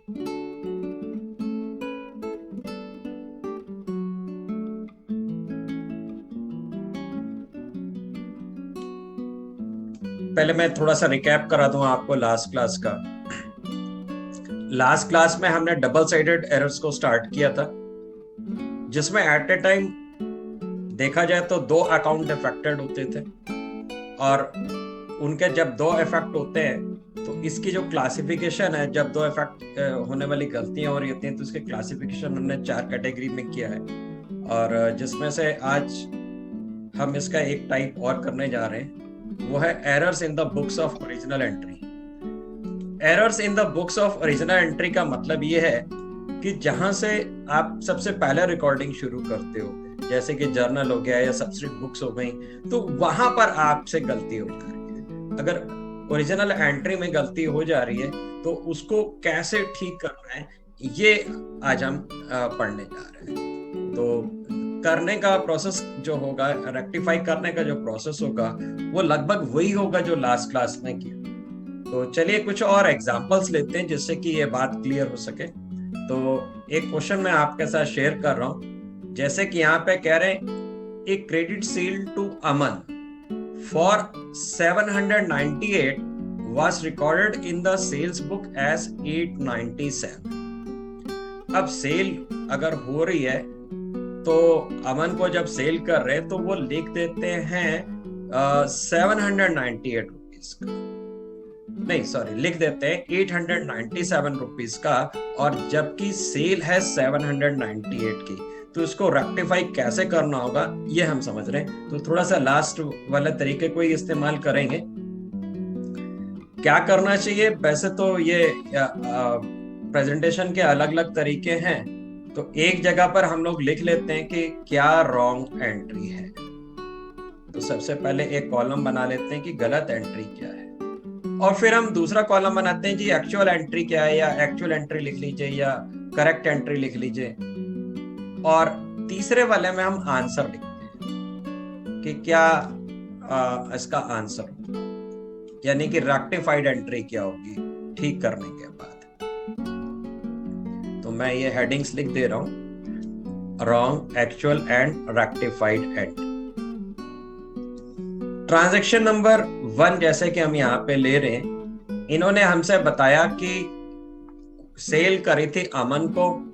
पहले मैं थोड़ा सा रिकैप करा दूं आपको लास्ट क्लास का। लास्ट क्लास में हमने डबल साइडेड एरर्स को स्टार्ट किया था, जिसमें एट ए टाइम देखा जाए तो दो अकाउंट अफेक्टेड होते थे, और उनके जब दो इफेक्ट होते हैं तो इसकी जो क्लासिफिकेशन है, जब दो इफेक्ट होने वाली गलतियां हो रही होती हैं तो उसके क्लासिफिकेशन हमने 4 कैटेगरी में किया है, और जिसमें से आज हम इसका एक टाइप और करने जा रहे हैं, वो है errors in the books of original entry. Errors in the books of original entry का मतलब ये है कि जहां से आप सबसे पहले रिकॉर्डिंग शुरू करते हो, जैसे कि जर्नल हो गया या सब्सिट्यूट बुक्स हो गई, तो वहां पर आपसे गलती हो जा रही है। अगर ओरिजिनल एंट्री में गलती हो जा रही है तो उसको कैसे ठीक करना है, ये आज हम पढ़ने जा रहे हैं। तो करने का प्रोसेस जो होगा, रेक्टिफाई करने का जो प्रोसेस होगा, वो लगभग वही होगा जो लास्ट क्लास में किया। तो चलिए कुछ और एग्जांपल्स लेते हैं जिससे कि ये बात क्लियर हो सके। तो एक क्वेश्चन मैं आपके साथ शेयर कर रहा हूं, जैसे कि यहाँ पे कह रहे हैं एक credit sale to Aman for 798 was recorded in the sales book as 897। अब सेल अगर हो रही है तो अमन को जब सेल कर रहे हैं तो वो लिख देते हैं 798 रुपीज का, नहीं सॉरी, लिख देते हैं 897 रुपीज का, और जबकि सेल है 798 की। तो इसको रेक्टिफाई कैसे करना होगा ये हम समझ रहे हैं। तो थोड़ा सा लास्ट वाले तरीके को ही इस्तेमाल करेंगे। क्या करना चाहिए, वैसे तो ये प्रेजेंटेशन के अलग अलग तरीके हैं, तो एक जगह पर हम लोग लिख लेते हैं कि क्या रॉन्ग एंट्री है। तो सबसे पहले एक कॉलम बना लेते हैं कि गलत एंट्री क्या है, और फिर हम दूसरा कॉलम बनाते हैं जी एक्चुअल एंट्री क्या है, या एक्चुअल एंट्री लिख लीजिए या करेक्ट एंट्री लिख लीजिए, और तीसरे वाले में हम आंसर लिखते हैं कि क्या इसका आंसर, यानी कि रेक्टिफाइड एंट्री क्या होगी ठीक करने के बाद। तो मैं ये हेडिंग्स लिख दे रहा हूं, wrong, actual and rectified entry. Transaction number 1 जैसे कि हम यहाँ पे ले रहे हैं, इन्होंने हमसे बताया कि सेल करी थी अमन को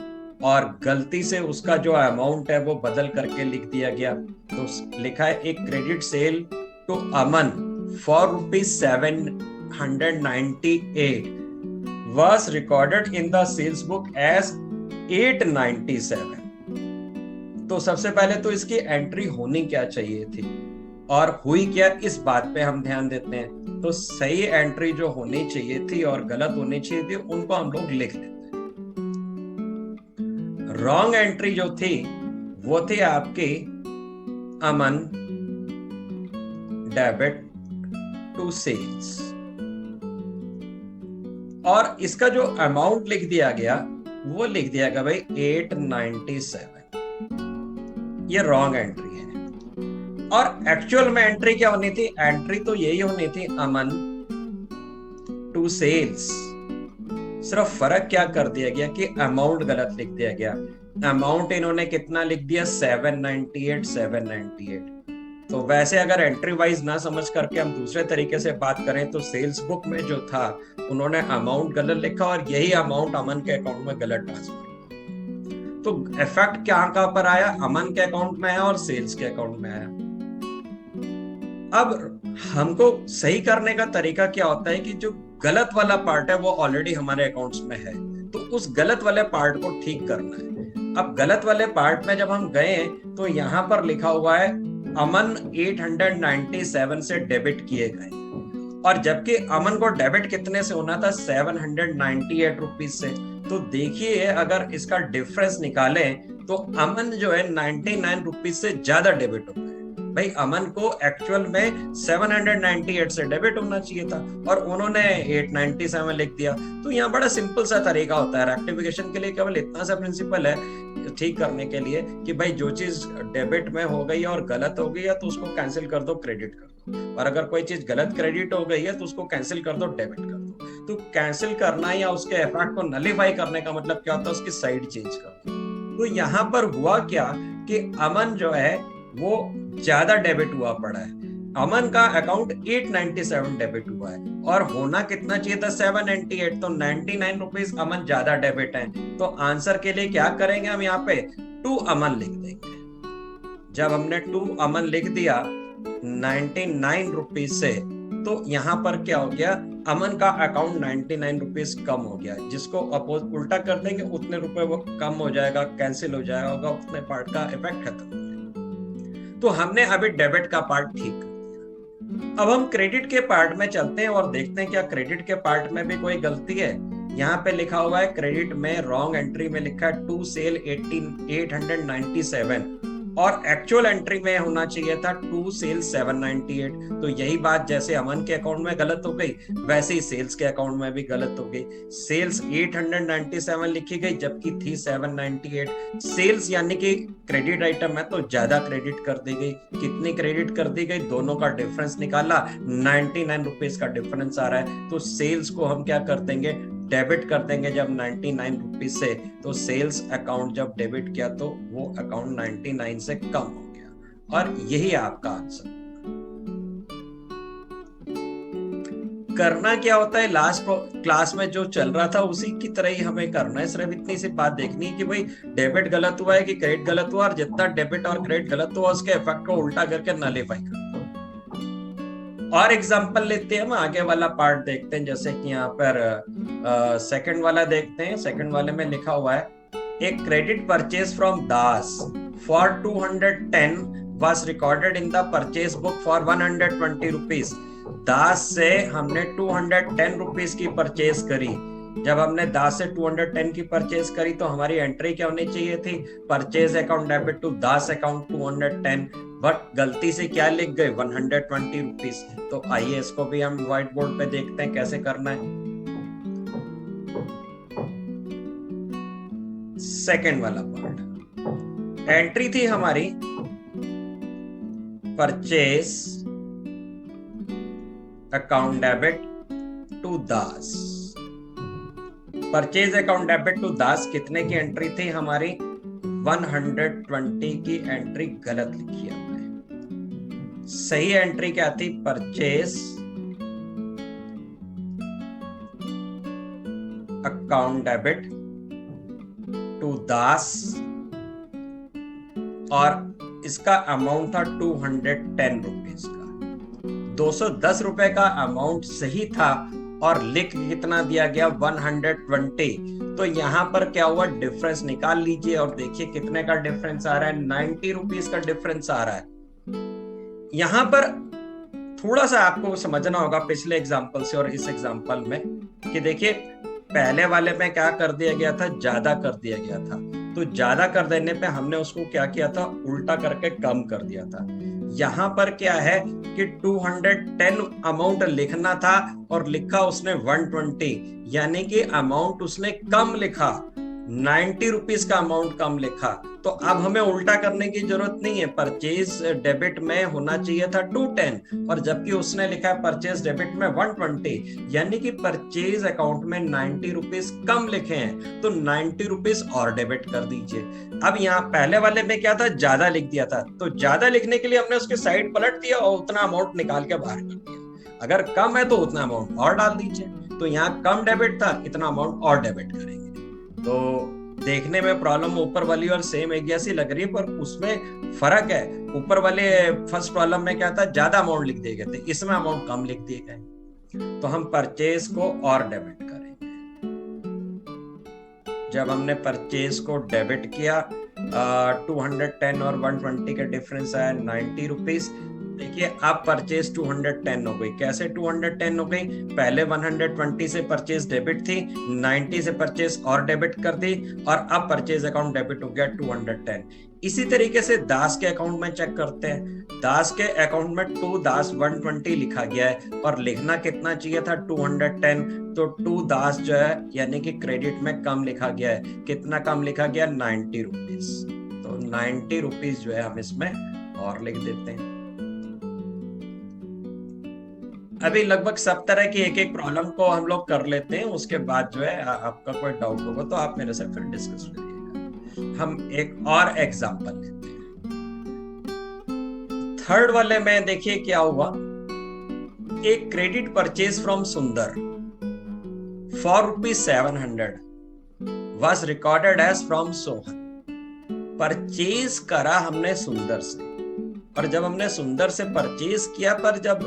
और गलती से उसका जो अमाउंट है वो बदल करके लिख दिया गया। तो लिखा है एक credit sale to Aman for ₹798 was recorded in the sales book as 897। तो सबसे पहले तो इसकी एंट्री होनी क्या चाहिए थी और हुई क्या, इस बात पे हम ध्यान देते हैं। तो सही एंट्री जो होनी चाहिए थी और गलत होनी चाहिए थी, उनको हम लोग लिख लेते हैं। रॉन्ग एंट्री जो थी वो थी आपकी अमन डेबिट टू सेल्स, और इसका जो अमाउंट लिख दिया गया वो लिख दिया गया भाई 897। ये रॉन्ग एंट्री है। और एक्चुअल में एंट्री क्या होनी थी, एंट्री तो यही होनी थी अमन टू सेल्स। सिर्फ फर्क क्या कर दिया गया कि अमाउंट गलत लिख दिया गया। अमाउंट इन्होंने कितना लिख दिया, 798। तो वैसे अगर एंट्री वाइज ना समझ करके हम दूसरे तरीके से बात करें तो सेल्स बुक में जो था उन्होंने अमाउंट गलत लिखा और यही अमाउंट अमन के अकाउंट में गलत ट्रांसफर। तो इफेक्ट क्या कहां पर आया, अमन के अकाउंट में आया और सेल्स के अकाउंट में आया। अब हमको सही करने का तरीका क्या होता है कि जो गलत वाला पार्ट है वो ऑलरेडी हमारे अकाउंट्स में है, तो उस गलत वाले पार्ट को ठीक करना है। अब गलत वाले पार्ट में जब हम गए तो यहाँ पर लिखा हुआ है अमन 897 से डेबिट किए गए, और जबकि अमन को डेबिट कितने से होना था, 798 रुपीज से। तो देखिए अगर इसका डिफरेंस निकालें तो अमन जो है 99 रुपीज से ज्यादा डेबिट हो गए। भाई अमन को एक्चुअल में 798 से डेबिट होना चाहिए था और उन्होंने 897 लिख दिया। तो यहाँ बड़ा सिंपल सा तरीका होता है रेक्टिफिकेशन के लिए, केवल इतना सा प्रिंसिपल है ठीक करने के लिए कि भाई जो चीज डेबिट में हो गई है और गलत हो गई है तो उसको कैंसिल कर दो, क्रेडिट कर दो, और अगर कोई चीज गलत क्रेडिट हो गई है तो उसको कैंसिल कर दो, डेबिट कर दो। तो कैंसिल करना या उसके इफेक्ट को नलीफाई करने का मतलब क्या होता है, उसकी साइड चेंज करना। तो यहाँ पर हुआ क्या कि अमन जो है वो ज्यादा डेबिट हुआ पड़ा है। अमन का अकाउंट 897 डेबिट हुआ है और होना कितना चाहिए था 798, तो 99 रुपीज अमन ज्यादा डेबिट है। तो आंसर के लिए क्या करेंगे हम यहाँ पे टू अमन लिख देंगे। जब हमने टू अमन लिख दिया 99 रुपीज से, तो यहाँ पर क्या हो गया, अमन का अकाउंट 99 रुपीज कम हो गया। जिसको अपोज उल्टा कर देंगे उतने रुपए वो कम हो जाएगा, कैंसिल हो जाएगा, उतने पार्ट का इफेक्ट खत्म हो जाएगा। तो हमने अभी डेबिट का पार्ट ठीक कर दिया। अब हम क्रेडिट के पार्ट में चलते हैं और देखते हैं क्या क्रेडिट के पार्ट में भी कोई गलती है। यहाँ पे लिखा हुआ है क्रेडिट में रॉन्ग एंट्री में लिखा है टू सेल 897 और एक्चुअल एंट्री में होना चाहिए था टू सेल 798। तो यही बात जैसे अमन के अकाउंट में गलत हो गई वैसे ही सेल्स के अकाउंट में भी गलत हो गई। सेल्स 897 लिखी गई जबकि थी 798। सेल्स यानी कि क्रेडिट आइटम है तो ज्यादा क्रेडिट कर दी गई। कितनी क्रेडिट कर दी गई, दोनों का डिफरेंस निकाला, 99 रुपीज का डिफरेंस आ रहा है। तो सेल्स को हम क्या कर देंगे, डेबिट कर देंगे जब 99 रुपीज से। तो सेल्स अकाउंट जब डेबिट किया तो वो अकाउंट 99 से कम हो गया और यही आपका आंसर। करना क्या होता है, लास्ट क्लास में जो चल रहा था उसी की तरह ही हमें करना है। सिर्फ इतनी सी बात देखनी है कि भाई डेबिट गलत हुआ है कि क्रेडिट गलत हुआ, और जितना डेबिट और क्रेडिट गलत हुआ उसके इफेक्ट को उल्टा करके नलीफाई कर। और एग्जांपल लेते हैं हम, आगे वाला पार्ट देखते हैं। जैसे कि यहाँ पर सेकंड वाला देखते हैं। सेकंड वाले में लिखा हुआ है एक credit purchase from Das for 210 was recorded in the purchase book for 120 rupees। दास से हमने 210 रुपीज की परचेज करी। जब हमने दास से 210 की परचेज करी तो हमारी एंट्री क्या होनी चाहिए थी, purchase account debit to Das account 210, but गलती से क्या लिख गए 120 रुपीज। तो आइए इसको भी हम व्हाइट बोर्ड पे देखते हैं कैसे करना है। सेकंड वाला पार्ट, एंट्री थी हमारी purchase account debit to Das. Purchase account debit to Das कितने की एंट्री थी हमारी, 120 की एंट्री गलत लिखी है हमने। सही एंट्री क्या थी, परचेज अकाउंट डेबिट टू दास और इसका अमाउंट था 210 रुपीज का। 210 रुपए का अमाउंट सही था और लिख कितना दिया गया 120। तो यहां पर क्या हुआ, डिफरेंस निकाल लीजिए और देखिए कितने का डिफरेंस आ रहा है, 90 रुपीज का डिफरेंस आ रहा है। यहां पर थोड़ा सा आपको समझना होगा पिछले एग्जांपल से और इस एग्जांपल में कि देखिए पहले वाले में क्या कर दिया गया था, ज्यादा कर दिया गया था। तो ज्यादा कर देने पे हमने उसको क्या किया था, उल्टा करके कम कर दिया था। यहाँ पर क्या है कि 210 अमाउंट लिखना था और लिखा उसने 120, यानी कि अमाउंट उसने कम लिखा, 90 रुपीज का अमाउंट कम लिखा। तो अब हमें उल्टा करने की जरूरत नहीं है, परचेज डेबिट में होना चाहिए था 210 और जबकि उसने लिखा है परचेज डेबिट में 120, यानी कि परचेज अकाउंट में 90 रुपीज कम लिखे हैं तो 90 रुपीज और डेबिट कर दीजिए। अब यहाँ पहले वाले में क्या था, ज्यादा लिख दिया था, तो ज्यादा लिखने के लिए हमने उसके साइड पलट दिया और उतना अमाउंट निकाल के बाहर कर दिया। अगर कम है तो उतना अमाउंट और डाल दीजिए। तो यहाँ कम डेबिट था, इतना अमाउंट और डेबिट करेंगे। तो देखने में प्रॉब्लम ऊपर वाली और सेम एक जैसी लग रही है पर उसमें फर्क है। ऊपर वाले फर्स्ट प्रॉब्लम में क्या था, ज्यादा अमाउंट लिख दिए गए थे, इसमें अमाउंट कम लिख दिए गए। तो हम परचेज को और डेबिट करेंगे। जब हमने परचेज को डेबिट किया 210 और 120 के डिफरेंस आया 90 रुपीज। देखिए अब परचेज 210 हो गई। कैसे 210 हो गई, पहले 120 से परचेज डेबिट थी, 90 से परचेज और डेबिट कर दी और अब परचेज अकाउंट डेबिट हो गया 210। इसी तरीके से दास के अकाउंट में चेक करते हैं। दास के अकाउंट में टू दास 120 लिखा गया है और लिखना कितना चाहिए था 210। तो टू दास जो है यानी कि क्रेडिट में कम लिखा गया है। कितना कम लिखा गया, 90 रुपीज। तो 90 रुपीज जो है हम इसमें और लिख देते हैं। अभी लगभग सब तरह की एक एक प्रॉब्लम को हम लोग कर लेते हैं, उसके बाद जो है आपका कोई डाउट होगा तो आप मेरे से फिर डिस्कस करिएगा। हम एक और एग्जांपल लेते हैं। थर्ड वाले में देखिए क्या हुआ। एक क्रेडिट परचेज फ्रॉम सुंदर for ₹700 was recorded as from Sohan. Purchase करा हमने सुंदर से, और जब हमने सुंदर से परचेज किया, पर जब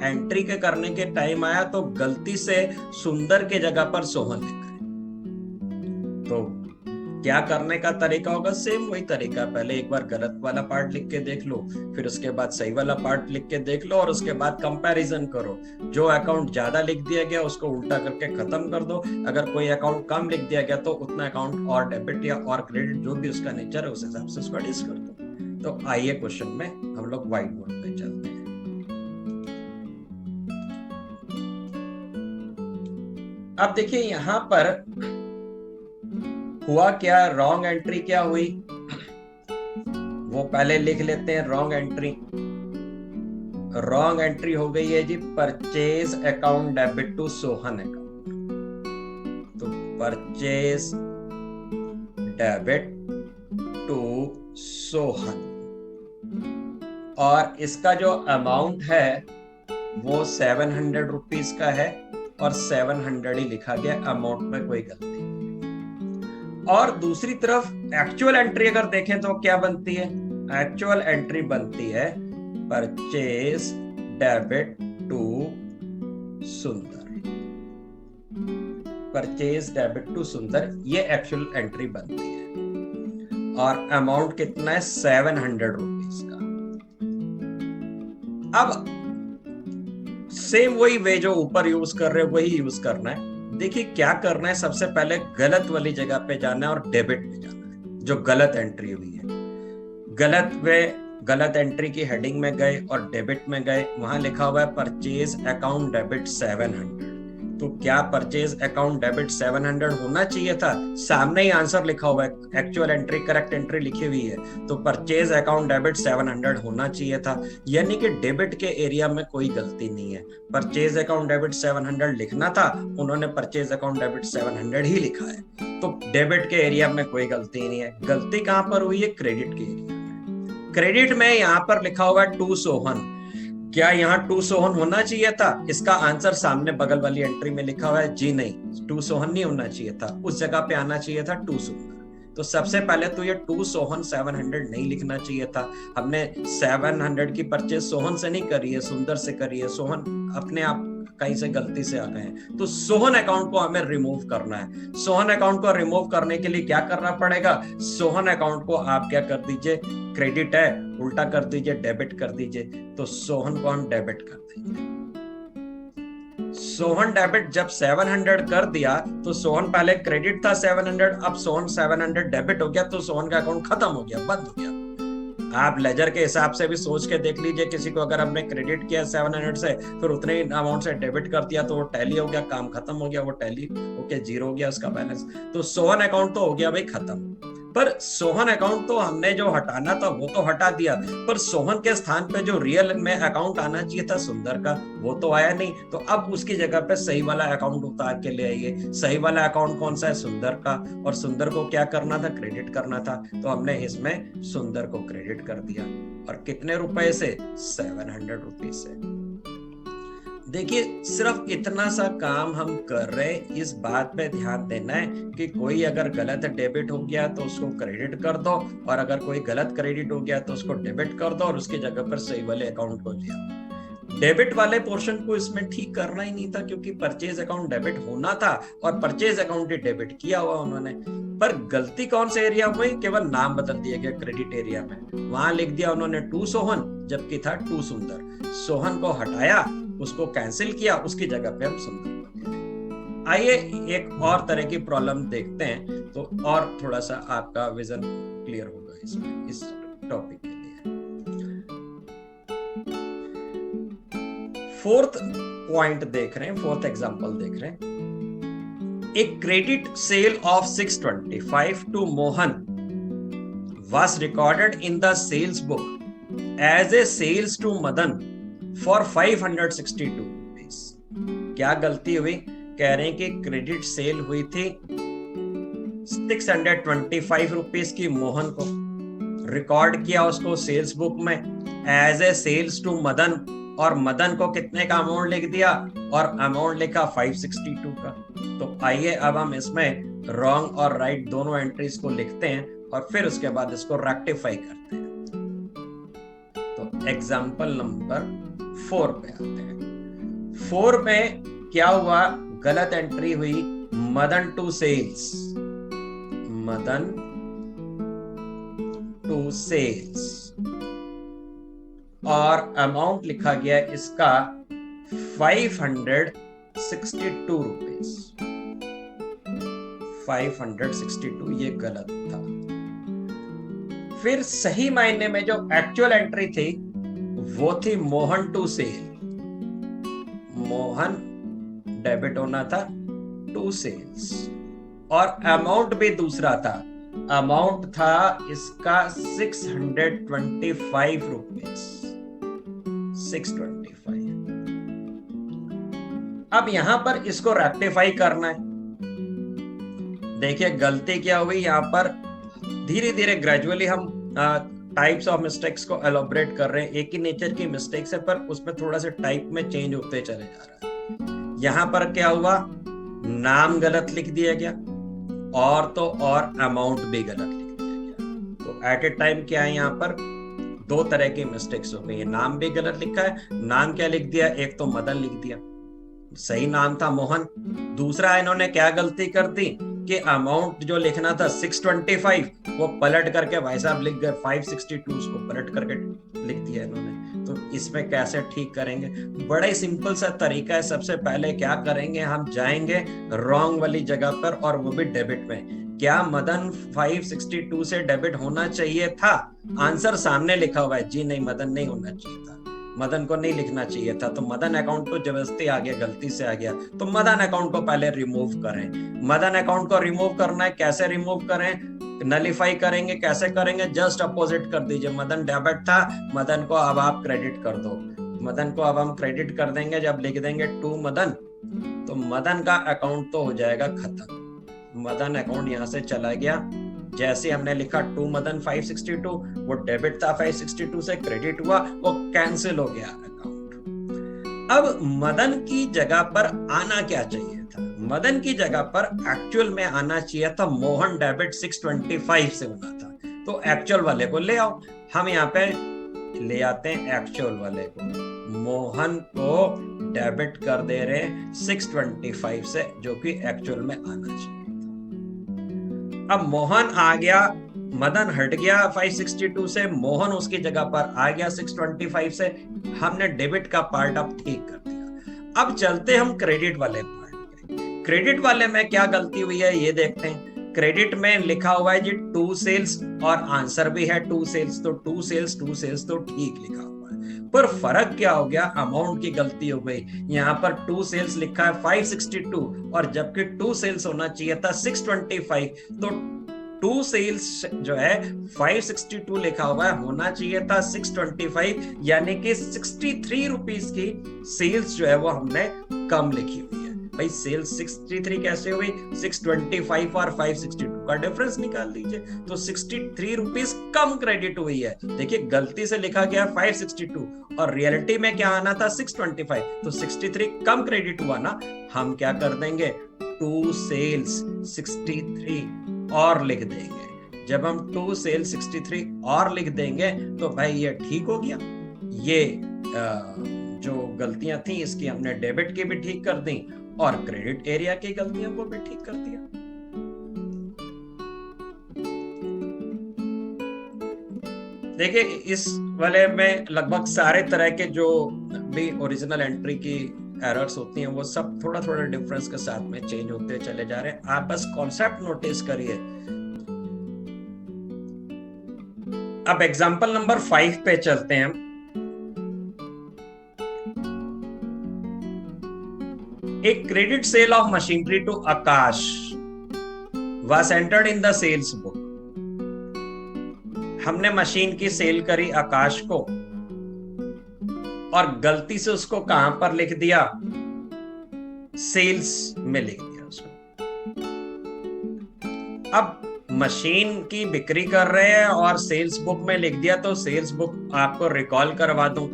एंट्री के करने के टाइम आया तो गलती से सुंदर के जगह पर सोहन लिख गए। तो क्या करने का तरीका होगा? सेम वही तरीका, पहले एक बार गलत वाला पार्ट लिख के देख लो, फिर उसके बाद सही वाला पार्ट लिख के देख लो, और उसके बाद कंपैरिजन करो। जो अकाउंट ज्यादा लिख दिया गया उसको उल्टा करके खत्म कर दो, अगर कोई अकाउंट कम लिख दिया गया तो उतना अकाउंट और डेबिट या और क्रेडिट जो भी उसका नेचर है उस हिसाब से उसको एडिट कर दो। तो आइए क्वेश्चन में हम लोग व्हाइट बोर्ड पे चलते हैं। अब देखिए यहां पर हुआ क्या, रॉन्ग एंट्री क्या हुई वो पहले लिख लेते हैं। रॉन्ग एंट्री हो गई है जी, purchase account debit to Sohan account. तो परचेज डेबिट टू सोहन, और इसका जो अमाउंट है वो 700 रुपीज का है, और 700 ही लिखा गया, अमाउंट में कोई गलती। और दूसरी तरफ एक्चुअल एंट्री अगर देखें तो क्या बनती है? एक्चुअल एंट्री बनती है परचेज डेबिट टू सुंदर। परचेज डेबिट टू सुंदर, ये एक्चुअल एंट्री बनती है, और अमाउंट कितना है? 700 रुपीज का। अब सेम वही वे जो ऊपर यूज कर रहे हो वही यूज करना है। देखिए क्या करना है, सबसे पहले गलत वाली जगह पे जाना है और डेबिट पे जाना है, जो गलत एंट्री हुई है। गलत एंट्री की हेडिंग में गए और डेबिट में गए, वहां लिखा हुआ है परचेज अकाउंट डेबिट 700। तो क्या परचेज अकाउंट डेबिट 700 होना चाहिए था? सामने ही आंसर लिखा हुआ है, एक्चुअल एंट्री करेक्ट एंट्री लिखी हुई है, तो परचेज अकाउंट डेबिट 700 होना चाहिए था। यानी कि डेबिट के एरिया में कोई गलती नहीं है, परचेज अकाउंट डेबिट 700 लिखना था, उन्होंने परचेज अकाउंट डेबिट 700 ही लिखा है, तो डेबिट के एरिया में कोई गलती नहीं है। गलती कहां पर हुई है? क्रेडिट के एरिया में। क्रेडिट में यहां पर लिखा होगा टू सोहन, क्या यहाँ टू सोहन होना चाहिए था? इसका आंसर सामने बगल वाली एंट्री में लिखा हुआ है, जी नहीं, टू सोहन नहीं होना चाहिए था, उस जगह पे आना चाहिए था टू सुंदर। तो सबसे पहले तो ये टू सोहन 700 नहीं लिखना चाहिए था। हमने 700 की परचेज सोहन से नहीं करी है, सुंदर से करी है। सोहन अपने आप कहीं से गलती से आ गए हैं, तो सोहन अकाउंट को हमें रिमूव करना है। सोहन अकाउंट को रिमूव करने के लिए क्या करना पड़ेगा? सोहन अकाउंट को आप क्या कर दीजिए, क्रेडिट है उल्टा कर दीजिए, डेबिट कर दीजिए। तो सोहन को हम डेबिट कर देंगे। सोहन डेबिट जब 700 कर दिया तो सोहन पहले क्रेडिट था 700, अब सोहन 700 डेबिट हो गया, तो सोहन का अकाउंट खत्म हो गया, बंद हो गया। आप लेजर के हिसाब से भी सोच के देख लीजिए, किसी को अगर हमने क्रेडिट किया 700 से, फिर उतने ही अमाउंट से डेबिट कर दिया तो वो टैली हो गया, काम खत्म हो गया, वो टैली होके जीरो हो गया उसका बैलेंस। तो सोहन अकाउंट तो हो गया भाई खत्म। पर सोहन अकाउंट तो हमने जो हटाना था वो तो हटा दिया, पर सोहन के स्थान पे जो रियल में अकाउंट आना चाहिए था सुंदर का, वो तो आया नहीं। तो अब उसकी जगह पे सही वाला अकाउंट उतार के ले आइए। सही वाला अकाउंट कौन सा है? सुंदर का, और सुंदर को क्या करना था? क्रेडिट करना था। तो हमने इसमें सुंदर को क्रेडिट कर दिया, और कितने रुपए से? 700 रुपीज से। देखिए सिर्फ इतना सा काम हम कर रहे हैं, इस बात पे ध्यान देना है कि कोई अगर गलत डेबिट हो गया तो उसको क्रेडिट कर दो, और अगर कोई गलत क्रेडिट हो गया तो उसको डेबिट कर दो, और उसकी जगह पर सही वाले अकाउंट को ले आओ। डेबिट वाले पोर्शन को इसमें ठीक करना ही नहीं था, क्योंकि परचेज अकाउंट डेबिट होना था और परचेज अकाउंट ही डेबिट किया हुआ उन्होंने। पर गलती कौन से एरिया में? केवल नाम बदल दिया गया क्रेडिट एरिया में, वहां लिख दिया उन्होंने टू सोहन जबकि था टू सुंदर। सोहन को हटाया, उसको कैंसिल किया, उसकी जगह पे हम सुंदर। आइए एक और तरह की प्रॉब्लम देखते हैं, तो और थोड़ा सा आपका विजन क्लियर होगा इसमें, इस टॉपिक के लिए। फोर्थ पॉइंट देख रहे हैं, फोर्थ एग्जांपल देख रहे हैं। एक credit sale of 625 to Mohan was recorded in the sales book as a sales to Madan for 562 rupees. क्या गलती हुई, कह रहे हैं कि क्रेडिट सेल हुई थी 625 रुपीज की मोहन को, रिकॉर्ड किया उसको सेल्स बुक में as a sales to Madan, और मदन को कितने का अमाउंट लिख दिया, और अमाउंट लिखा 562 का। तो आइए अब हम इसमें रॉन्ग और राइट दोनों एंट्रीज को लिखते हैं और फिर उसके बाद इसको रेक्टिफाई करते हैं। तो एग्जांपल नंबर 4 पे आते हैं। 4 में क्या हुआ, गलत एंट्री हुई, Madan to sales, Madan to sales, और अमाउंट लिखा गया इसका 562 रुपीज, 562, ये गलत था। फिर सही मायने में जो एक्चुअल एंट्री थी वो थी Mohan to sale, Mohan debit होना था टू सेल्स, और अमाउंट भी दूसरा था, अमाउंट था इसका 625 रुपीज, 625। अब यहां पर इसको रेक्टिफाई करना है। देखिए गलती क्या हुई यहां पर, धीरे धीरे ग्रेजुअली हम टाइप्स ऑफ मिस्टेक्स को एलोबरेट कर रहे हैं। एक ही नेचर की मिस्टेक्स है पर उसमें थोड़ा सा टाइप में चेंज होते चले जा रहा है। यहां पर क्या हुआ, नाम गलत लिख दिया गया, और तो और अमाउंट भी गलत लिख दिया गया। तो एट ए टाइम क्या है, यहाँ पर दो तरह की मिस्टेक्स हो गई। नाम भी गलत लिखा है, नाम क्या लिख दिया, एक तो मदन लिख दिया, सही नाम था मोहन। दूसरा इन्होंने क्या गलती कर दी कि अमाउंट जो लिखना था 625 वो पलट करके भाई साहब लिख गए 562, उसको पलट करके लिख दिया इन्होंने। तो इसमें कैसे ठीक करेंगे, बड़ा ही सिंपल सा तरीका है। सबसे पहले क्या करेंगे, हम जाएंगे रॉन्ग वाली जगह पर, और वो भी डेबिट में। क्या मदन 562 से डेबिट होना चाहिए था, आंसर सामने लिखा हुआ है, जी नहीं मदन नहीं होना चाहिए था, मदन को नहीं लिखना चाहिए था। तो मदन अकाउंट को जबरदस्ती आ गया, गलती से आ गया, तो मदन अकाउंट को पहले रिमूव करें। मदन अकाउंट को रिमूव करना है, कैसे रिमूव करें, नलीफाई करेंगे, कैसे करेंगे, जस्ट अपोजिट कर दीजिए। मदन डेबिट था, मदन को अब आप क्रेडिट कर दो, मदन को अब हम क्रेडिट कर देंगे। जब लिख देंगे टू मदन, तो मदन का अकाउंट तो हो जाएगा खत्म, मदन अकाउंट यहां से चला गया। जैसे हमने लिखा टू मदन 562, वो डेबिट था 562 से, क्रेडिट हुआ, वो कैंसिल हो गया अकाउंट। अब मदन की जगह पर आना क्या चाहिए था, मदन की जगह पर एक्चुअल में आना चाहिए था मोहन डेबिट 625 से होना था। तो एक्चुअल वाले को ले आओ, हम यहाँ पे ले आते हैं एक्चुअल वाले को, मोहन को डेबिट कर दे रहे 625 से, जो कि एक्चुअल में आना चाहिए। अब मोहन आ गया, मदन हट गया 562 से, मोहन उसकी जगह पर आ गया 625 से। हमने डेबिट का पार्ट अब ठीक कर दिया। अब चलते हम क्रेडिट वाले पार्ट पे। क्रेडिट वाले में क्या गलती हुई है ये देखते हैं। क्रेडिट में लिखा हुआ है जी टू सेल्स, और आंसर भी है टू सेल्स, तो टू सेल्स तो ठीक लिखा हुआ है। पर फर्क क्या हो गया, अमाउंट की गलती हो गई। यहाँ पर टू सेल्स लिखा है 562, और जबकि टू सेल्स होना चाहिए था 625, तो टू सेल्स जो है 562 लिखा हुआ है, होना चाहिए था 625, यानी कि 63 रुपीस की सेल्स जो है वो हमने कम लिखी हुई है। भाई सेल्स 63 कैसे हुई, 625 और 562 का डिफरेंस निकाल दीजिए, तो 63 रुपीस कम क्रेडिट हुई है। देखिए गलती से लिखा गया 562 और रियलिटी में क्या आना था 625, तो 63 कम क्रेडिट हुआ ना। हम क्या कर देंगे, टू सेल्स 63 और लिख देंगे। जब हम टू सेल 63 और लिख देंगे तो भाई ये ठीक हो गया। ये जो गलतियां थी इसकी हमने डेबिट की भी ठीक कर दी, और क्रेडिट एरिया की गलतियों को भी ठीक कर दिया। देखिए इस वाले में लगभग सारे तरह के जो भी ओरिजिनल एंट्री की एरर्स होती हैं वो सब थोड़ा थोड़ा डिफरेंस के साथ में चेंज होते चले जा रहे हैं। आप बस कॉन्सेप्ट नोटिस करिए। अब एग्जांपल नंबर 5 पे चलते हैं हम। एक credit sale of machinery to Aakash was entered in the sales book। हमने मशीन की सेल करी आकाश को, और गलती से उसको कहां पर लिख दिया, सेल्स में लिख दिया उसको। अब मशीन की बिक्री कर रहे हैं और सेल्स बुक में लिख दिया, तो सेल्स बुक आपको रिकॉल करवा दूं।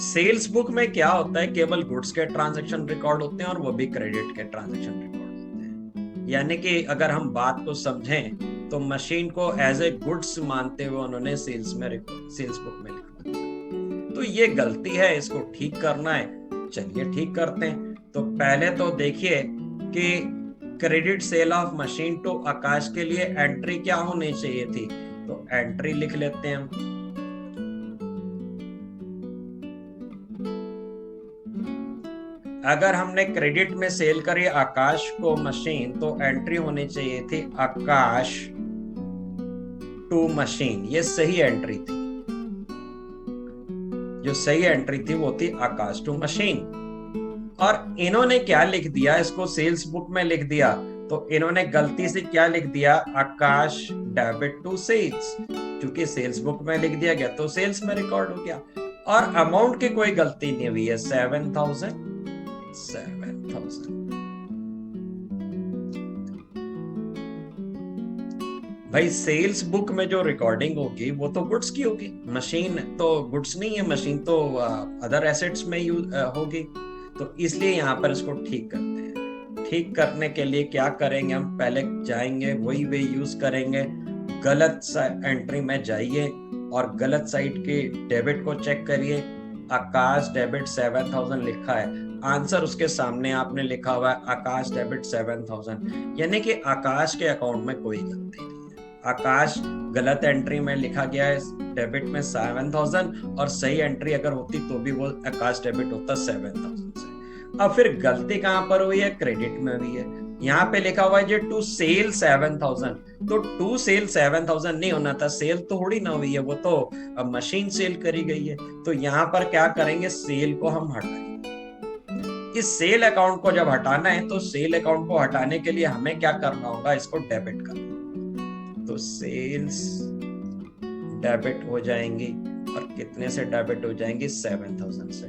सेल्स बुक में क्या होता है, केवल गुड्स के ट्रांजैक्शन रिकॉर्ड होते हैं और वो भी क्रेडिट के ट्रांजैक्शन रिकॉर्ड होते हैं। यानी कि अगर हम बात को समझें तो मशीन को एज ए गुड्स मानते हुए उन्होंने सेल्स बुक में लिखा दिया। तो ये गलती है, इसको ठीक करना है। चलिए ठीक करते हैं। तो पहले तो देखिए कि credit sale of machine to Akash के लिए एंट्री क्या होनी चाहिए थी, तो एंट्री लिख लेते हैं हम। अगर हमने क्रेडिट में सेल करी आकाश को मशीन, तो एंट्री होनी चाहिए थी आकाश टू मशीन। ये सही एंट्री थी, जो सही एंट्री थी वो थी आकाश टू मशीन। और इन्होंने क्या लिख दिया, इसको सेल्स बुक में लिख दिया, तो इन्होंने गलती से क्या लिख दिया, आकाश डेबिट टू सेल्स। क्योंकि सेल्स बुक में लिख दिया गया तो सेल्स में रिकॉर्ड हो गया। और अमाउंट की कोई गलती नहीं हुई है, 7,000। भाई सेल्स बुक में जो रिकॉर्डिंग होगी वो तो गुड्स की होगी, मशीन तो गुड्स नहीं है, मशीन तो अदर एसेट्स में यूज होगी। तो इसलिए यहाँ पर इसको ठीक करते हैं। ठीक करने के लिए क्या करेंगे, हम पहले जाएंगे वही वे यूज करेंगे, गलत एंट्री में जाइए और गलत साइड के डेबिट को चेक करिए। आकाश डेबिट 7,000 लिखा है, आंसर उसके सामने आपने लिखा हुआ है आकाश डेबिट 7,000, यानी कि आकाश के अकाउंट में कोई गलती नहीं है। आकाश गलत एंट्री में लिखा गया है डेबिट में 7,000, और सही एंट्री अगर होती तो भी वो आकाश डेबिट होता 7,000 से। अब फिर गलती कहां पर हुई है, क्रेडिट में हुई है। यहाँ पे लिखा हुआ है जो टू सेल 7,000, तो टू सेल 7,000 नहीं होना था, सेल तो थोड़ी ना हुई है, वो तो अब मशीन सेल करी गई है। तो यहाँ पर क्या करेंगे, सेल को हम हटाएंगे। इस सेल अकाउंट को जब हटाना है तो सेल अकाउंट को हटाने के लिए हमें क्या करना होगा, इसको डेबिट करना। तो सेल्स डेबिट हो जाएंगी, और कितने से डेबिट हो जाएंगी, 7,000 से।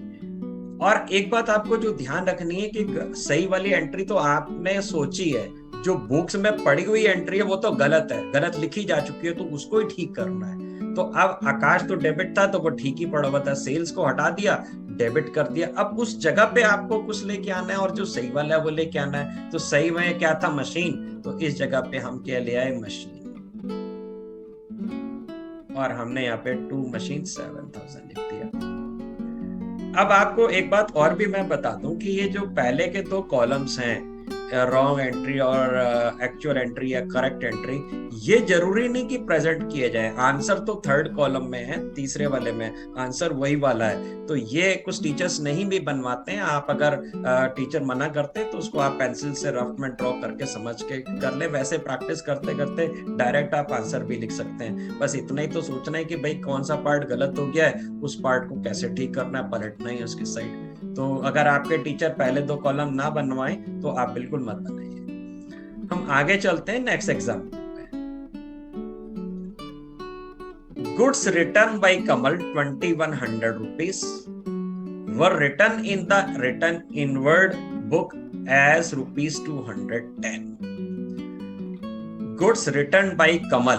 और एक बात आपको जो ध्यान रखनी है कि सही वाली एंट्री तो आपने सोची है, जो बुक्स में पड़ी हुई एंट्री है वो तो गलत है, गलत लिखी जा चुकी है, तो उसको ही ठीक करना है। तो अब आकाश तो डेबिट था तो वो ठीक ही पड़ा हुआ था, सेल्स को हटा दिया, डेबिट कर दिया। अब उस जगह पे आपको कुछ लेके आना है और जो सही वाला है वो लेके आना है। तो सही में क्या था, मशीन, तो इस जगह पे हम क्या ले आए, मशीन, और हमने यहाँ पे टू मशीन 7,000 लिख दिया। अब आपको एक बात और भी मैं बता दूं कि ये जो पहले के दो कॉलम्स हैं, रॉन्ग एंट्री और एक्चुअल एंट्री या करेक्ट एंट्री, ये जरूरी नहीं कि प्रेजेंट किए जाए। आंसर तो थर्ड कॉलम में है, तीसरे वाले में आंसर वही वाला है। तो ये कुछ टीचर्स नहीं भी बनवाते हैं, आप अगर टीचर मना करते हैं तो उसको आप पेंसिल से रफ में ड्रॉ करके समझ के कर ले। वैसे प्रैक्टिस करते करते डायरेक्ट आप आंसर भी लिख सकते हैं। बस इतना ही तो सोचना है कि भाई कौन सा पार्ट गलत हो गया है, उस पार्ट को कैसे ठीक करना है, पलटना ही उसकी साइड। तो अगर आपके टीचर पहले दो कॉलम ना बनवाएं तो आप बिल्कुल मत बनाइए। हम आगे चलते हैं नेक्स्ट एग्जाम्पल पे। Goods return by Kamal 2,100 rupees were return in the return inward book as ₹210। Goods return by Kamal,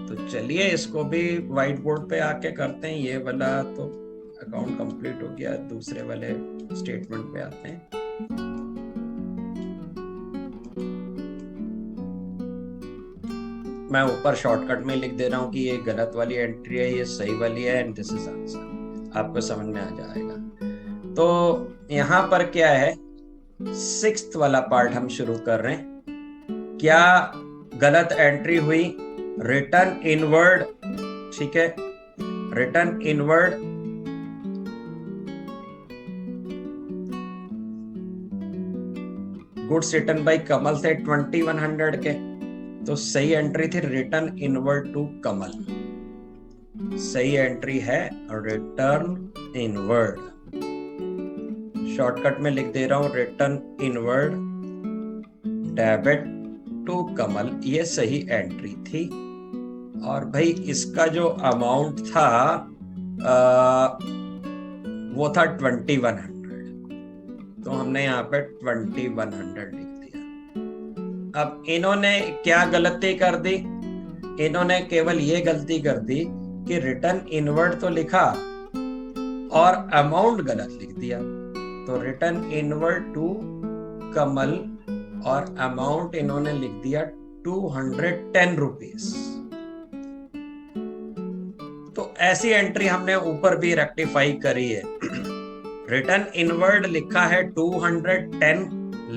तो चलिए इसको भी व्हाइट बोर्ड पे आके करते हैं। ये वाला तो अकाउंट कंप्लीट हो गया, दूसरे वाले स्टेटमेंट पे आते हैं। मैं ऊपर शॉर्टकट में लिख दे रहा हूं कि ये गलत वाली एंट्री है, ये सही वाली है, एंड दिस इज आंसर। आपको समझ में आ जाएगा। तो यहां पर क्या है, 6th वाला पार्ट हम शुरू कर रहे हैं। क्या गलत एंट्री हुई, रिटर्न इनवर्ड, ठीक है, return inward goods return by Kamal थे 2,100 के, तो सही एंट्री थी रिटर्न इनवर्ड टू कमल। सही एंट्री है रिटर्न इनवर्ड, शॉर्टकट में लिख दे रहा हूं रिटर्न इनवर्ड डेबिट टू कमल, ये सही एंट्री थी। और भाई इसका जो अमाउंट था वो था 2,100। तो हमने यहाँ पे 2100 लिख दिया। अब इन्होंने क्या गलती कर दी, इन्होंने केवल ये गलती कर दी कि रिटर्न इनवर्ड तो लिखा और अमाउंट गलत लिख दिया। तो रिटर्न इनवर्ड टू कमल और अमाउंट इन्होंने लिख दिया 210 रुपीज। तो ऐसी एंट्री हमने ऊपर भी रेक्टिफाई करी है। रिटर्न इनवर्ड लिखा है 210,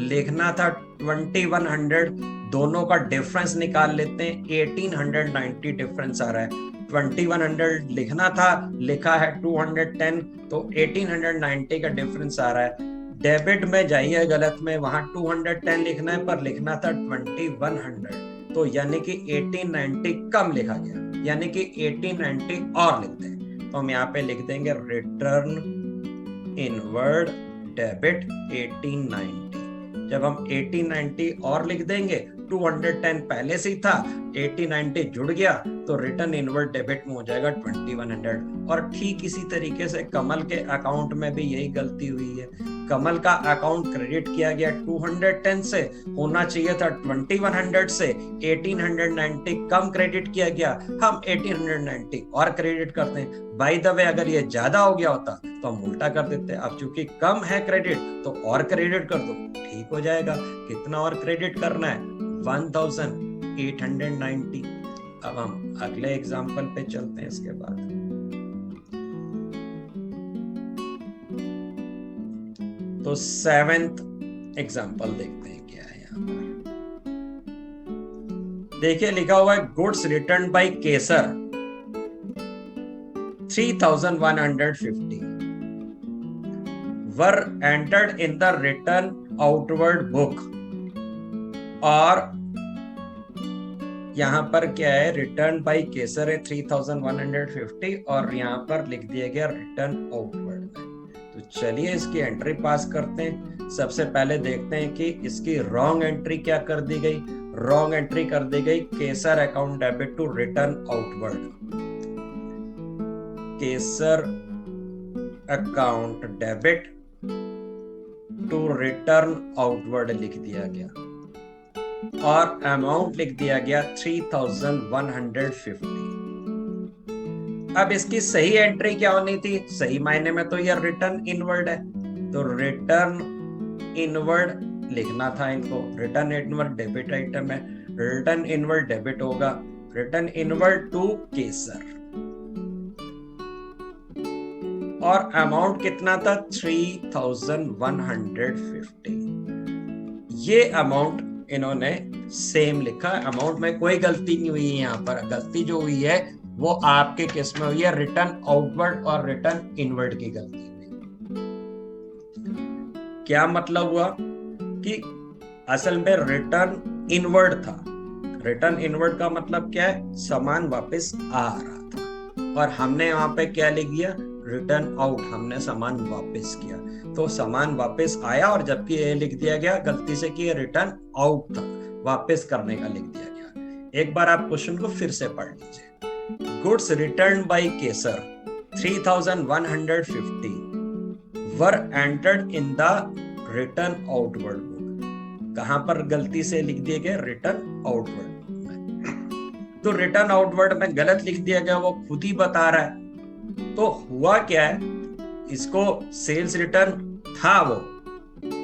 लिखना था 2100, दोनों का डिफरेंस निकाल लेते हैं, 1890 डिफरेंस आ रहा है। 2100 लिखना था, लिखा है 210, तो 1890 का डिफरेंस आ रहा है। डेबिट में जाइए गलत में, वहां 210 लिखना है पर लिखना था 2100, तो यानी कि 1890 कम लिखा गया, यानी कि 1890 और लिखते हैं। तो हम यहाँ पे लिख देंगे रिटर्न इनवर्ड डेबिट 1890। जब हम 1890 और लिख देंगे, 210 पहले से ही था, 1890 जुड़ गया, तो रिटर्न इनवर्ड डेबिट में हो जाएगा 2100। और ठीक इसी तरीके से कमल के अकाउंट में भी यही गलती हुई है। कमल का अकाउंट क्रेडिट किया गया 210 से, होना चाहिए था 2100 से, 1890 कम क्रेडिट किया गया, हम 1890 और क्रेडिट करते हैं। बाय द वे अगर ये ज्यादा हो गया होता तो हम उल्टा कर देते। अब चूंकि कम है क्रेडिट तो और क्रेडिट कर दो, ठीक हो जाएगा। कितना और क्रेडिट करना है? 1890। अब हम अगले एग्जांपल पे चलते हैं इसके बाद। तो 7th एग्जांपल देखते हैं क्या है यहाँ पर। देखिए लिखा हुआ है goods return by Kesar 3150 were entered in the return outward book. और यहां पर क्या है, रिटर्न बाय केसर है 3150 और यहां पर लिख दिया गया रिटर्न आउटवर्ड में। तो चलिए इसकी एंट्री पास करते हैं। सबसे पहले देखते हैं कि इसकी रॉन्ग एंट्री क्या कर दी गई। रॉन्ग एंट्री कर दी गई Kesar account debit to return outward. Kesar account debit to return outward लिख दिया गया और अमाउंट लिख दिया गया 3150। अब इसकी सही एंट्री क्या होनी थी? सही मायने में तो यह रिटर्न इनवर्ड है, तो रिटर्न इनवर्ड लिखना था इनको। रिटर्न इनवर्ड डेबिट आइटम है, रिटर्न इनवर्ड डेबिट होगा रिटर्न इनवर्ड टू केसर और अमाउंट कितना था 3150। ये अमाउंट इन्होंने सेम लिखा, अमाउंट में कोई गलती नहीं हुई है। यहाँ पर गलती जो हुई है वो आपके केस में हुई है रिटर्न आउटवर्ड और रिटर्न इनवर्ड की गलती हुई। क्या मतलब हुआ कि असल में रिटर्न इनवर्ड था। रिटर्न इनवर्ड का मतलब क्या है? सामान वापस आ रहा था और हमने यहाँ पे क्या लिख दिया? रिटर्न आउट, हमने सामान वापस किया। तो सामान वापस आया और जबकि ये लिख दिया गया गलती से कि ये रिटर्न आउट था, वापस करने का लिख दिया गया। एक बार आप क्वेश्चन को फिर से पढ़ लीजिए। Goods return by Kesar 3150 were entered in the return outward book. कहां पर गलती से लिख दिए गए? रिटर्न आउटवर्ड बुक में। तो रिटर्न आउटवर्ड में गलत लिख दिया गया, वो खुद ही बता रहा है। तो हुआ क्या है, इसको सेल्स रिटर्न था, वो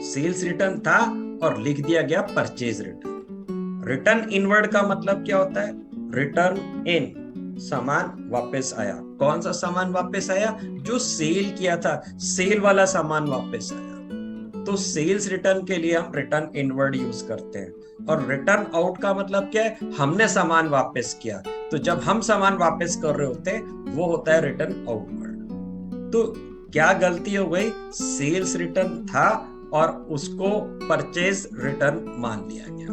सेल्स रिटर्न था और लिख दिया गया परचेज रिटर्न। रिटर्न इनवर्ड का मतलब क्या होता है? रिटर्न इन, सामान वापस आया। कौन सा सामान वापस आया? जो सेल किया था, सेल वाला सामान वापस आया। तो सेल्स रिटर्न के लिए हम रिटर्न इनवर्ड यूज करते हैं। और रिटर्न आउट का मतलब क्या है? हमने सामान वापस किया। तो जब हम सामान वापस कर रहे होते हैं वो होता है रिटर्न आउटवर्ड। तो क्या गलती हो गई? सेल्स रिटर्न था और उसको परचेज रिटर्न मान लिया गया।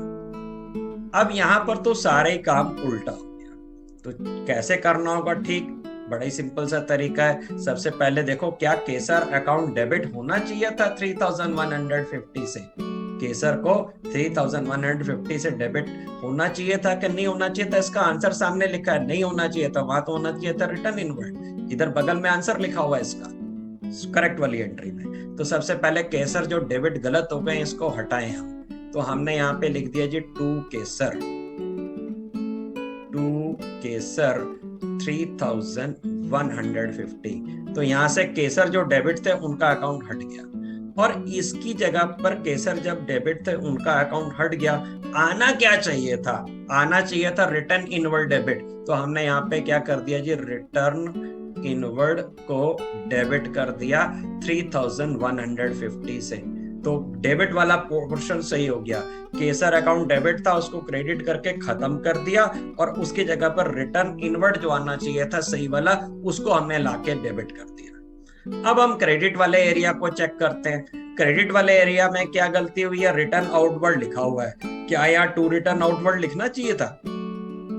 अब यहां पर तो सारे काम उल्टा हो गया। तो कैसे करना होगा? ठीक, बड़ा ही सिंपल सा तरीका है। सबसे पहले देखो, क्या केसर अकाउंट डेबिट होना चाहिए था 3150 से? केसर को 3150 से डेबिट होना चाहिए था कि नहीं होना चाहिए था? इसका आंसर सामने लिखा है, नहीं होना चाहिए था। वहां तो होना चाहिए था रिटर्न इनवर्ड, इधर बगल में आंसर लिखा हुआ है इसका। करेक्ट वाली एंट्री में। तो सबसे पहले केसर जो डेबिट गलत हो गए इसको हटाएं हम। तो हमने यहाँ पे लिख दिया जी टू केसर 3150। तो यहाँ से केसर जो डेबिट थे उनका अकाउंट हट गया, और इसकी जगह पर केसर जब डेबिट थे उनका अकाउंट हट गया, आना क्या चाहिए था? आना चाहिए था रिटर्न इनवर्ड डेबिट। तो हमने यहाँ पे क्या कर दिया जी, रिटर्न इनवर्ड को डेबिट कर दिया 3150 से। तो डेबिट वाला पोर्शन सही हो गया, केसर अकाउंट डेबिट था उसको क्रेडिट करके खत्म कर दिया, और उसकी जगह पर रिटर्न इनवर्ड जो आना चाहिए था सही वाला उसको हमने लाके डेबिट कर दिया। अब हम क्रेडिट वाले एरिया को चेक करते हैं। क्रेडिट वाले एरिया में क्या गलती हुई है? रिटर्न आउटवर्ड लिखा हुआ है। क्या यहाँ टू रिटर्न आउटवर्ड लिखना चाहिए था?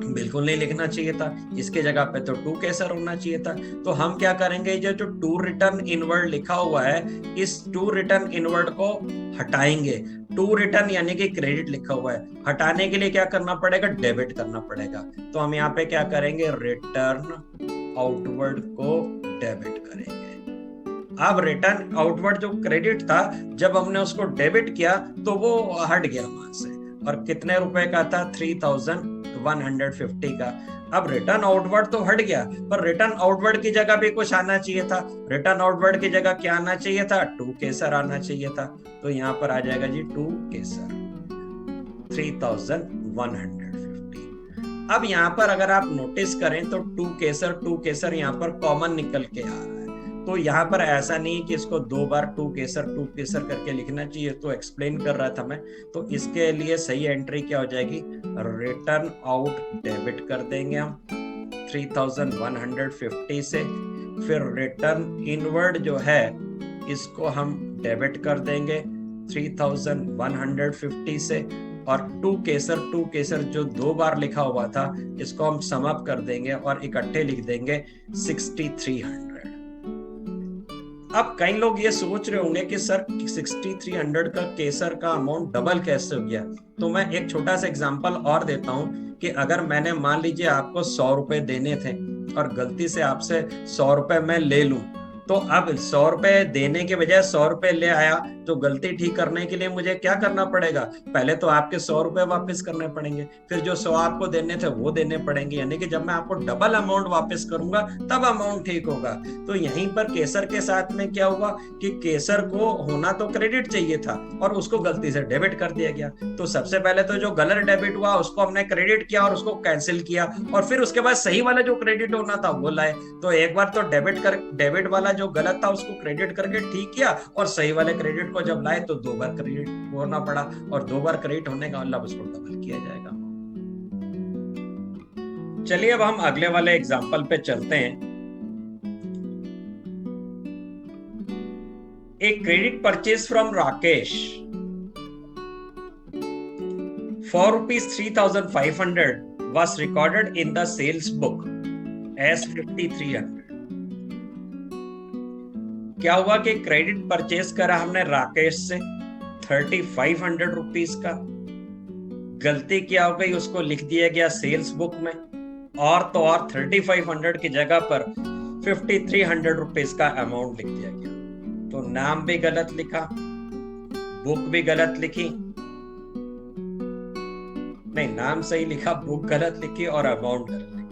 बिल्कुल नहीं लिखना चाहिए था। इसके जगह पे तो टू केसर होना चाहिए था। तो हम क्या करेंगे, जो टू रिटर्न इनवर्ड लिखा हुआ है इस टू रिटर्न इनवर्ड को हटाएंगे। टू रिटर्न यानी कि क्रेडिट लिखा हुआ है, हटाने के लिए क्या करना पड़ेगा? डेबिट करना पड़ेगा। तो हम यहाँ पे क्या करेंगे, रिटर्न आउटवर्ड को डेबिट करेंगे। अब रिटर्न आउटवर्ड जो क्रेडिट था जब हमने उसको डेबिट किया तो वो हट गया वहां से, और कितने रुपए का था? 3150 का। अब रिटर्न आउटवर्ड तो हट गया, पर रिटर्न आउटवर्ड की जगह भी कुछ आना चाहिए था। रिटर्न आउटवर्ड की जगह क्या आना चाहिए था? टू केसर आना चाहिए था। तो यहाँ पर आ जाएगा जी टू केसर 3150। अब यहाँ पर अगर आप नोटिस करें तो टू केसर यहाँ पर कॉमन निकल के आ रहा है। तो यहाँ पर ऐसा नहीं कि इसको दो बार टू केसर करके लिखना चाहिए, तो एक्सप्लेन कर रहा था मैं। तो इसके लिए सही एंट्री क्या हो जाएगी, रिटर्न आउट डेबिट कर देंगे हम 3150 से, फिर रिटर्न इनवर्ड जो है इसको हम डेबिट कर देंगे 3150 से, और टू केसर जो दो बार लिखा हुआ था इसको हम सम अप कर देंगे और इकट्ठे लिख देंगे 6300। अब कई लोग ये सोच रहे होंगे कि सर 6300 का केसर का अमाउंट डबल कैसे हो गया? तो मैं एक छोटा सा एग्जांपल और देता हूं कि अगर मैंने मान लीजिए आपको 100 रुपए देने थे और गलती से आपसे 100 रुपए मैं ले लूं, तो अब 100 रुपए देने के बजाय 100 रुपए ले आया, तो गलती ठीक करने के लिए मुझे क्या करना पड़ेगा? पहले तो आपके 100 रुपए वापस करने पड़ेंगे, फिर जो 100 आपको देने थे वो देने पड़ेंगे। यानी कि जब मैं आपको डबल अमाउंट वापस करूंगा तब अमाउंट ठीक होगा। तो यहीं पर केसर के साथ में क्या हुआ कि केसर को होना तो क्रेडिट चाहिए था और उसको गलती से डेबिट कर दिया गया। तो सबसे पहले तो जो गलत डेबिट हुआ उसको हमने क्रेडिट किया और उसको कैंसिल किया, और फिर उसके बाद सही वाला जो क्रेडिट होना था वो लाए। तो एक बार तो डेबिट वाला जो गलत था उसको क्रेडिट करके ठीक किया, और सही वाले क्रेडिट को जब लाए तो दो बार क्रेडिट होना पड़ा, और दो बार क्रेडिट होने का मतलब उसको डबल किया जाएगा। चलिए अब हम अगले वाले एग्जांपल पे चलते हैं। एक credit purchase from Rakesh for ₹3,500 was recorded in the sales book as 5,300। क्या हुआ कि क्रेडिट परचेज करा हमने राकेश से 3,500 रुपीज का, गलती क्या हो गई उसको लिख दिया गया सेल्स बुक में, और तो और 3,500 की जगह पर 5,300 रुपीज का अमाउंट लिख दिया गया। तो नाम भी गलत लिखा, बुक भी गलत लिखी, नहीं नाम सही लिखा, बुक गलत लिखी और अमाउंट गलत लिखा।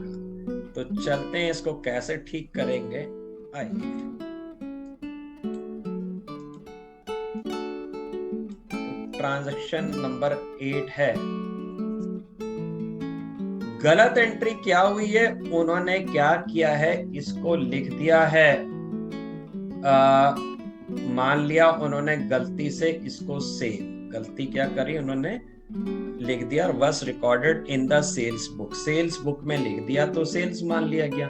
तो चलते हैं इसको कैसे ठीक करेंगे। आइए ट्रांजैक्शन नंबर 8 है। गलत एंट्री क्या हुई है, उन्होंने क्या किया है, इसको लिख दिया है, मान लिया उन्होंने गलती से इसको गलती क्या करी, उन्होंने लिख दिया was recorded in the sales book. Sales book में लिख दिया तो सेल्स मान लिया गया।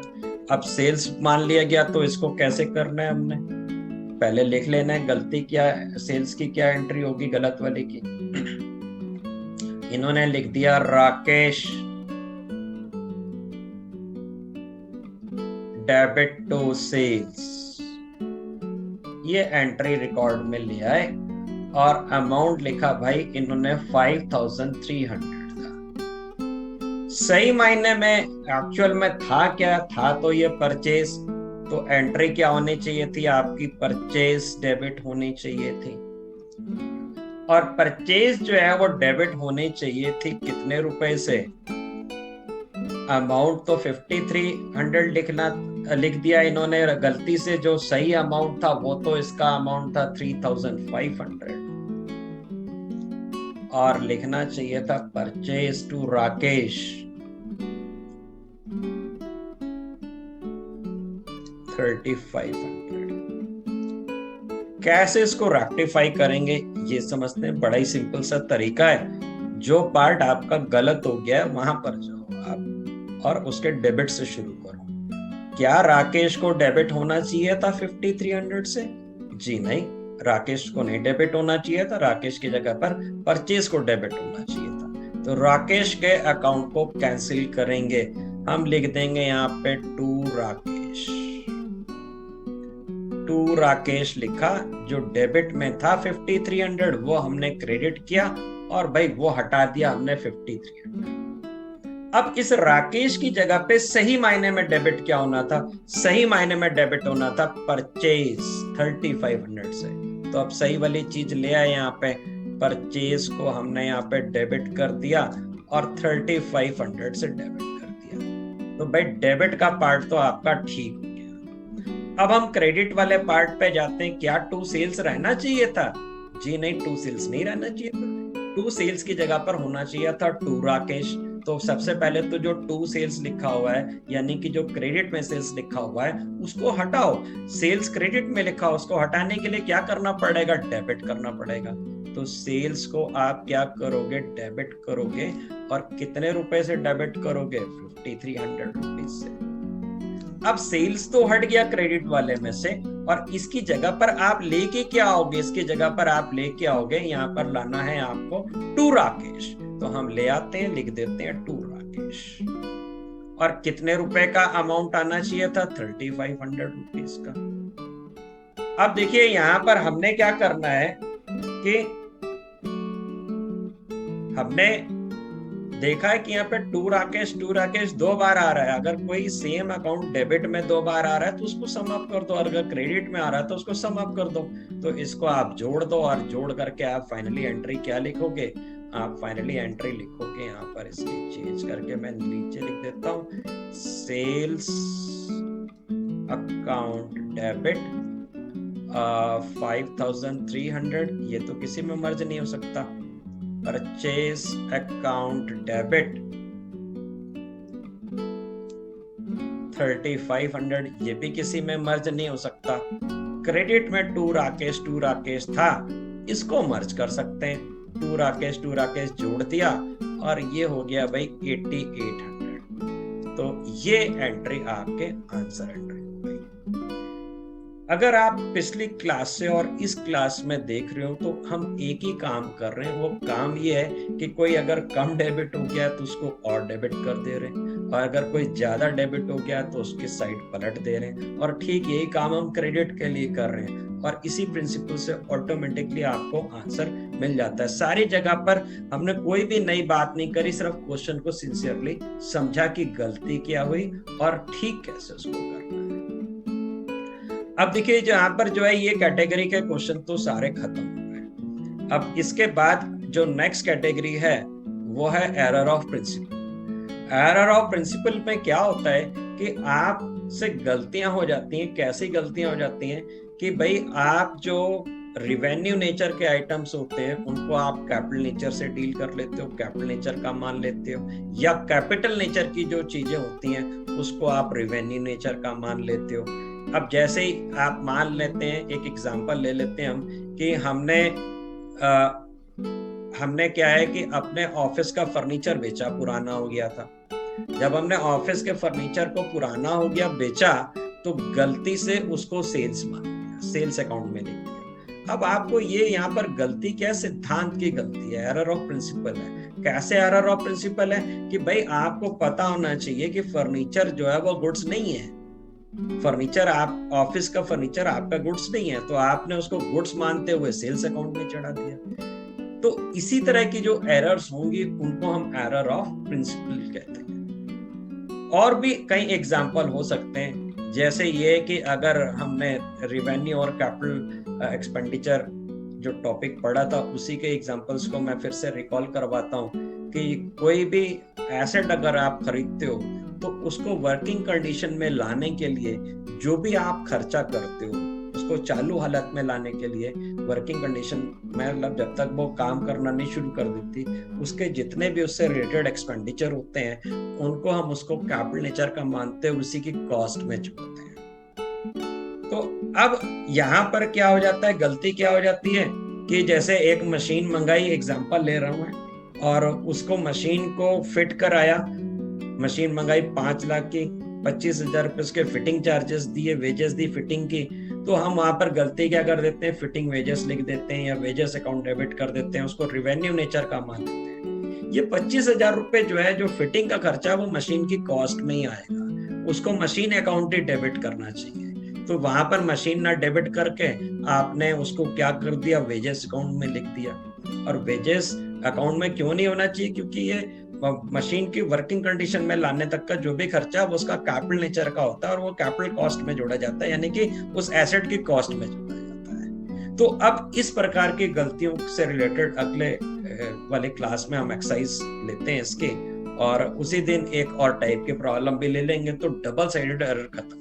अब सेल्स मान लिया गया तो इसको कैसे करना है, हमने पहले लिख लेना है गलती क्या, सेल्स की क्या एंट्री होगी गलत वाली की। इन्होंने लिख दिया राकेश डेबिट टू सेल्स, ये एंट्री रिकॉर्ड में ले आए, और अमाउंट लिखा भाई इन्होंने 5,300 था। सही मायने में एक्चुअल में था क्या था, तो ये परचेज तो एंट्री क्या होनी चाहिए थी आपकी, परचेज डेबिट होनी चाहिए थी। और परचेज जो है वो डेबिट होनी चाहिए थी कितने रुपए से, अमाउंट तो 5300 लिख दिया इन्होंने गलती से, जो सही अमाउंट था वो तो इसका अमाउंट था 3500, और लिखना चाहिए था परचेज टू राकेश 3500। कैसे इसको रेक्टिफाई करेंगे ये समझते हैं, बड़ा ही सिंपल सा तरीका है। जो पार्ट आपका गलत हो गया है वहां पर जाओ आप और उसके डेबिट से शुरू करो। क्या राकेश को डेबिट होना चाहिए था 5300 से? जी नहीं, राकेश को नहीं डेबिट होना चाहिए था, राकेश की जगह पर परचेज को डेबिट होना चाहिए था। तो राकेश के अकाउंट को कैंसिल करेंगे, हम लिख देंगे यहाँ पे टू राकेश। टू राकेश लिखा, जो डेबिट में था 5300 वो हमने क्रेडिट किया, और भाई वो हटा दिया हमने 5300। अब इस राकेश की जगह पे सही मायने में डेबिट क्या होना था, सही मायने में डेबिट होना था परचेज 3500 से। तो अब सही वाली चीज ले आए, यहाँ पे परचेज को हमने यहाँ पे डेबिट कर दिया और 3500 से डेबिट कर दिया। तो भाई डेबिट का पार्ट तो आपका ठीक हो गया। अब हम क्रेडिट वाले पार्ट पे जाते हैं। क्या टू सेल्स रहना चाहिए था? जी नहीं, टू सेल्स नहीं रहना चाहिए था। टू सेल्स की जगह पर होना चाहिए था टू राकेश। तो सबसे पहले तो जो टू सेल्स लिखा हुआ है, यानी कि जो क्रेडिट में सेल्स लिखा हुआ है उसको हटाओ। सेल्स क्रेडिट में लिखा हो, उसको हटाने के लिए क्या करना पड़ेगा, डेबिट करना पड़ेगा। तो सेल्स को आप क्या करोगे, डेबिट करोगे। और कितने रुपए से डेबिट करोगे, 5300 रुपीज से। अब सेल्स तो हट गया क्रेडिट वाले में से, और इसकी जगह पर आप लेके क्या आओगे, इसकी जगह पर आप लेके आओगे, यहाँ पर लाना है आपको टू राकेश। तो हम ले आते हैं, लिख देते हैं टू राकेश। और कितने रुपए का अमाउंट आना चाहिए था, 3500 रुपीज का। अब देखिए यहां पर हमने क्या करना है कि हमने देखा है कि यहाँ पे टू राकेश 2 बार आ रहा है। अगर कोई सेम अकाउंट डेबिट में 2 बार आ रहा है तो उसको सम अप कर दो, और अगर क्रेडिट में आ रहा है तो उसको सम अप कर दो। तो इसको आप जोड़ दो, और जोड़ करके आप फाइनली एंट्री क्या लिखोगे, आप फाइनली एंट्री लिखोगे यहाँ पर, इसकी चेंज करके मैं नीचे लिख देता हूँ, सेल्स अकाउंट डेबिट 5300। ये तो किसी में मर्ज नहीं हो सकता। परचेज अकाउंट डेबिट 3500, ये भी किसी में मर्ज नहीं हो सकता। क्रेडिट में टू राकेश था, इसको मर्ज कर सकते हैं। टू राकेश जोड़ दिया, और ये हो गया भाई 8800। तो ये एंट्री आपके आंसर एंट्री हो गई। अगर आप पिछली क्लास से और इस क्लास में देख रहे हो तो हम एक ही काम कर रहे हैं। वो काम ये है कि कोई अगर कम डेबिट हो गया तो उसको और डेबिट कर दे रहे हैं, और अगर कोई ज्यादा डेबिट हो गया तो उसकी साइड पलट दे रहे हैं। और ठीक यही काम हम क्रेडिट के लिए कर रहे हैं, और इसी प्रिंसिपल से ऑटोमेटिकली आपको आंसर मिल जाता है। सारी जगह पर हमने कोई भी नई बात नहीं करी, सिर्फ क्वेश्चन को सिंसियरली समझा कि गलती क्या हुई और ठीक कैसे उसको करना है। अब देखिए जो यहाँ पर जो है ये कैटेगरी के क्वेश्चन तो सारे खत्म हो गए। अब इसके बाद जो नेक्स्ट कैटेगरी है वो है error of principle. Error of principle में क्या होता है कि आप से गलतियां हो जाती हैं। कैसी गलतियां हो जाती हैं कि भाई आप जो रिवेन्यू नेचर के आइटम्स होते हैं उनको आप कैपिटल नेचर से डील कर लेते हो, कैपिटल नेचर का मान लेते हो, या कैपिटल नेचर की जो चीजें होती हैं उसको आप रिवेन्यू नेचर का मान लेते हो। अब जैसे ही आप मान लेते हैं, एक एग्जांपल ले लेते हैं हम कि हमने क्या है कि अपने ऑफिस का फर्नीचर बेचा, पुराना हो गया था। जब हमने ऑफिस के फर्नीचर को पुराना हो गया बेचा तो गलती से उसको सेल्स मान लिया, सेल्स अकाउंट में लिख दिया। अब आपको ये यहाँ पर गलती क्या है, सिद्धांत की गलती है, एरर ऑफ प्रिंसिपल है। कैसे एरर ऑफ प्रिंसिपल है कि भाई आपको पता होना चाहिए कि फर्नीचर जो है वो गुड्स नहीं है। फर्नीचर, आप ऑफिस का फर्नीचर आपका गुड्स नहीं है, तो आपने उसको गुड्स मानते हुए सेल्स अकाउंट में चढ़ा दिया। तो इसी तरह की जो एरर्स होंगी उनको हम एरर ऑफ प्रिंसिपल कहते हैं। और भी कई एग्जाम्पल हो सकते हैं, जैसे ये कि अगर हमने रिवेन्यू और कैपिटल एक्सपेंडिचर जो टॉपिक पढ़ा था, उसी के एग्जांपल्स को मैं फिर से रिकॉल करवाता हूँ कि कोई भी एसेट अगर आप खरीदते हो तो उसको वर्किंग कंडीशन में लाने के लिए जो भी आप खर्चा करते हो उसको चालू हालत में लाने के लिए वर्किंग कंडीशन में, मतलब जब तक वो काम करना नहीं शुरू कर देती, उसके जितने भी उससे रिलेटेड एक्सपेंडिचर होते हैं उनको हम उसको कैपिटल नेचर का मानते हैं, उसी की कॉस्ट में जोड़ते हैं। तो अब यहाँ पर क्या हो जाता है, गलती क्या हो जाती है कि जैसे एक मशीन मंगाई, एग्जांपल ले रहा हूं मैं, और उसको मशीन को फिट कराया, मशीन मंगाई 5 लाख की, 25,000 रुपए उसके फिटिंग चार्जेस दिए, वेजेस दी फिटिंग की, तो हम वहां पर गलती क्या कर देते हैं, फिटिंग वेजेस लिख देते हैं या वेजेस अकाउंट डेबिट कर देते हैं, उसको रिवेन्यू नेचर का मान देते हैं। ये 25,000 रुपए जो है, जो फिटिंग का खर्चा, वो मशीन की कॉस्ट में ही आएगा, उसको मशीन अकाउंट ही डेबिट करना चाहिए। तो वहां पर मशीन ना डेबिट करके आपने उसको क्या कर दिया, वेजेस अकाउंट में लिख दिया। और वेजेस अकाउंट में क्यों नहीं होना चाहिए, क्योंकि ये मशीन की वर्किंग कंडीशन में लाने तक का जो भी खर्चा वो उसका कैपिटल नेचर का होता है और वो कैपिटल कॉस्ट में जोड़ा जाता है, यानी कि उस एसेट की कॉस्ट में जोड़ा जाता है। तो अब इस प्रकार की गलतियों से रिलेटेड अगले वाले क्लास में हम एक्सरसाइज लेते हैं इसके, और उसी दिन एक और टाइप की प्रॉब्लम भी ले लेंगे, तो डबल साइडेड एरर खत्म।